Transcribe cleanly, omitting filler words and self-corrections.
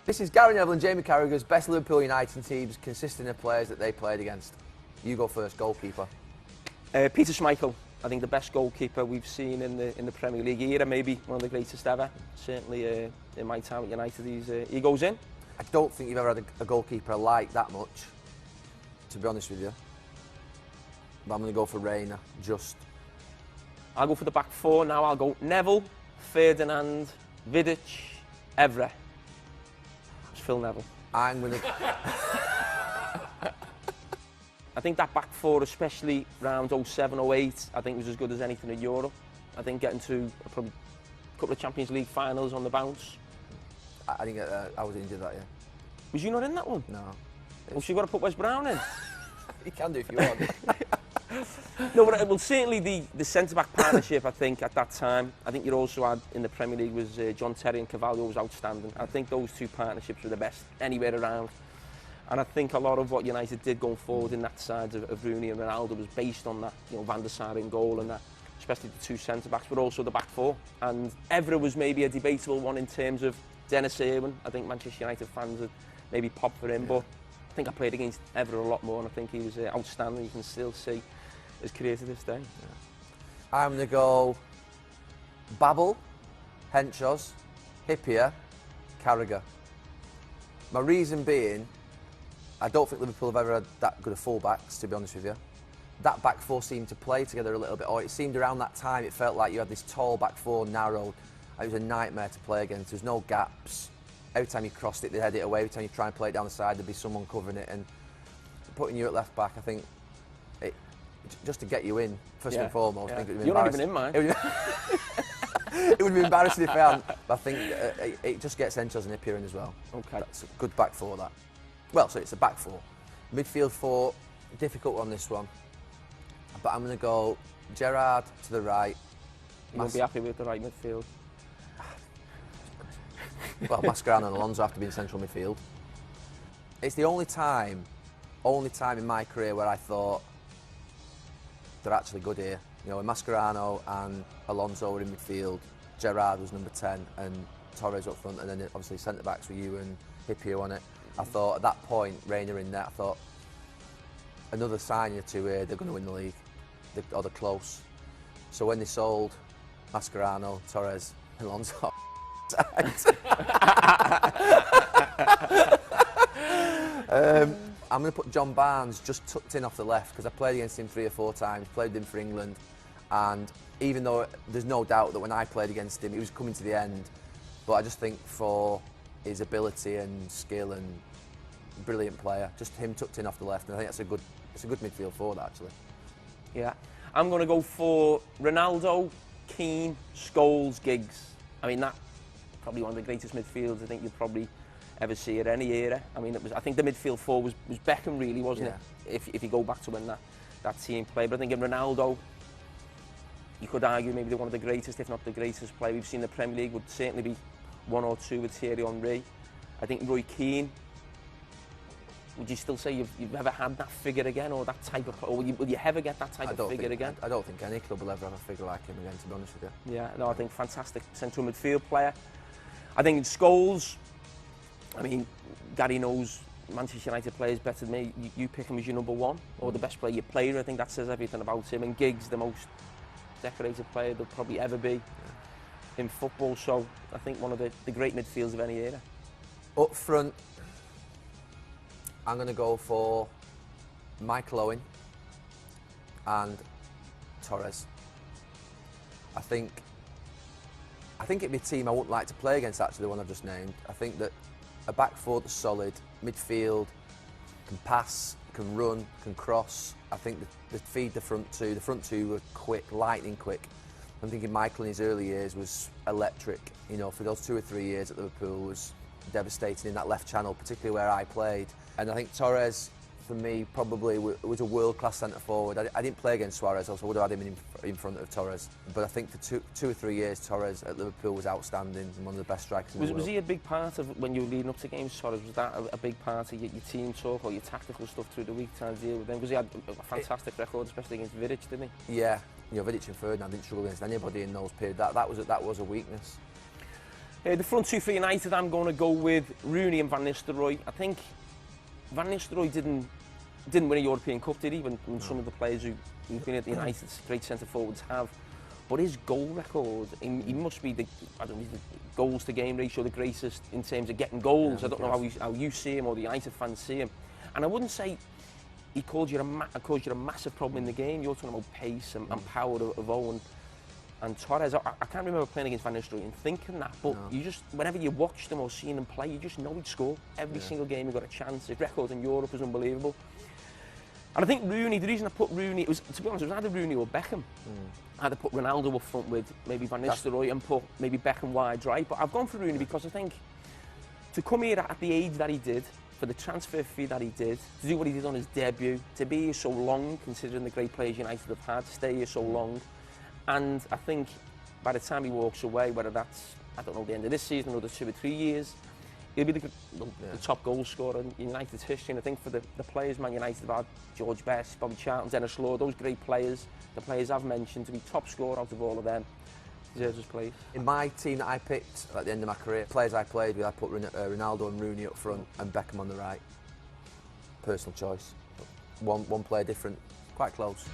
This is Gary Neville and Jamie Carragher's best Liverpool United teams consisting of players that they played against. You go first, goalkeeper. Peter Schmeichel, I think the best goalkeeper we've seen in the Premier League era, maybe one of the greatest ever. Certainly in my time at United, he goes in. I don't think you've ever had a goalkeeper I like that much, to be honest with you. But I'm going to go for Reina, just. I'll go for the back four now. I'll go Neville, Ferdinand, Vidic, Evra. It's Phil Neville. I'm going to... I think that back four, especially round 07-08, I think was as good as anything in Europe. I think getting to probably a couple of Champions League finals on the bounce. I think I was injured that year. Was you not in that one? No. Well, so you've got to put Wes Brown in. You can do if you want. No, but well, certainly the centre-back partnership, I think, at that time, I think you also had in the Premier League was John Terry and Carvalho was outstanding. I think those two partnerships were the best anywhere around. And I think a lot of what United did going forward in that side of Rooney and Ronaldo was based on that, you know, Van der Sar in goal and that, especially the two centre-backs, but also the back four. And Evra was maybe a debatable one in terms of Dennis Irwin. I think Manchester United fans would maybe pop for him, but I think I played against Evra a lot more, and I think he was outstanding. You can still see his career to this day. Yeah. I'm going to go Babel, Henchos, Hippier, Carragher. My reason being, I don't think Liverpool have ever had that good of full-backs, to be honest with you. That back four seemed to play together a little bit, or it seemed around that time it felt like you had this tall back four, narrowed. It was a nightmare to play against. There was no gaps. Every time you crossed it, they'd head it away. Every time you try and play it down the side, there'd be someone covering it. And putting you at left back, I think, just to get you in, first and foremost, I think it would be embarrassing. You're not even in, mine. It would be embarrassing if I hadn't, but I think it just gets Henchos and Hippier in as well. Okay. That's a good back four, that. Well, so it's a back four. Midfield four, difficult on this one. But I'm going to go Gerrard to the right. You won't be happy with the right midfield. Well, Mascherano and Alonso have to be in central midfield. It's the only time in my career where I thought they're actually good here. You know, when Mascherano and Alonso were in midfield, Gerrard was number 10 and Torres up front, and then obviously centre-backs were you and Hippier on it. I thought at that point, Reina in there, I thought another signing or two here, they're going to win the league, or they're close. So when they sold Mascherano, Torres and Alonso, I'm going to put John Barnes just tucked in off the left because I played against him 3 or 4 times, played with him for England, and even though there's no doubt that when I played against him, he was coming to the end, but I just think for his ability and skill and brilliant player, just him tucked in off the left, and I think it's a good midfield forward actually. Yeah, I'm going to go for Ronaldo, Keane, Scholes, Giggs. I mean, that probably one of the greatest midfields I think you'll probably ever see at any era. I mean, I think the midfield four was Beckham really, wasn't it? If you go back to when that team played. But I think in Ronaldo, you could argue maybe they're one of the greatest, if not the greatest player we've seen in the Premier League, would certainly be 1 or 2 with Thierry Henry. I think Roy Keane, would you still say you've ever had that figure again, or that type of, or will you ever get that type of figure again? I don't think any club will ever have a figure like him again, to be honest with you. Yeah, no, I think fantastic central midfield player. I think in Scholes, I mean, Gary knows Manchester United players better than me. You pick him as your number 1, or the best player you played. I think that says everything about him. And Giggs, the most decorated player there'll probably ever be in football. So I think one of the great midfields of any era. Up front, I'm going to go for Michael Owen and Torres. I think it'd be a team I wouldn't like to play against, actually, the one I've just named. I think that a back four that's solid, midfield, can pass, can run, can cross. I think they feed the front two. The front two were quick, lightning quick. I'm thinking Michael in his early years was electric. You know, for those 2 or 3 years at Liverpool was devastating in that left channel, particularly where I played. And I think Torres, for me, probably was a world-class centre-forward. I didn't play against Suarez, so I would have had him in front of Torres. But I think for 2 or 3 years, Torres at Liverpool was outstanding and one of the best strikers in the world. Was he a big part of, when you were leading up to games, Torres, was that a big part of your team talk or your tactical stuff through the week, trying to deal with them? Because he had a fantastic record, especially against Vidic, didn't he? Yeah, you know, Vidic and Ferdinand didn't struggle against anybody in those periods. That was a weakness. The front two for United, I'm going to go with Rooney and Van Nistelrooy. I think Van Nistelrooy didn't win a European Cup, did he? When some of the players who've been at the United, great centre forwards, have. But his goal record, he must be the goals to game ratio the greatest in terms of getting goals. I don't know how you see him or the United fans see him. And I wouldn't say he caused you a massive problem in the game. You're talking about pace and power of Owen and Torres. I can't remember playing against Van Nistelrooy and thinking that, but you just, whenever you watched him or seen him play, you just know he'd score. Every single game he got a chance. His record in Europe was unbelievable. And I think Rooney, the reason I put Rooney, it was, to be honest, it was either Rooney or Beckham. I had to put Ronaldo up front with maybe Van Nistelrooy and put maybe Beckham wide right. But I've gone for Rooney because I think to come here at the age that he did, for the transfer fee that he did, to do what he did on his debut, to be here so long, considering the great players United have had, stay here so long. And I think by the time he walks away, whether that's, I don't know, the end of this season, another 2 or 3 years, he'll be the top goal scorer in United's history. And I think for the players Man United have had, George Best, Bobby Charlton, Dennis Law, those great players, the players I've mentioned, to be top scorer out of all of them, deserves his place. In my team that I picked at the end of my career, players I played with, I put Ronaldo and Rooney up front and Beckham on the right. Personal choice. One player different, quite close.